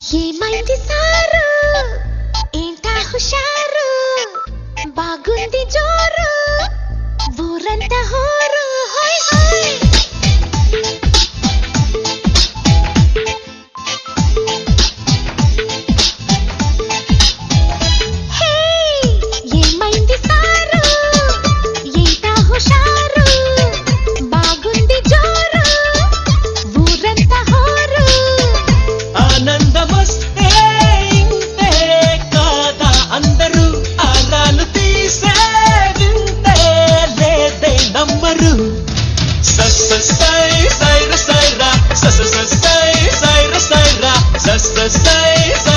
ఏమైంది సారు ఏంటా హుషారు బాగుంది జోరు ఊరంతా హోరు హోయ్ హోయ్ హే ఏమైంది సారు ఏంటా హుషారు బాగుంది జోరు ఊరంతా హోరు ఆనందమస్తే ఇంతే కాదా అందరూ ఆరాలు తీసే వింతే లేదే నమ్మరు సై సైరా సైరా సై సై సైరా సై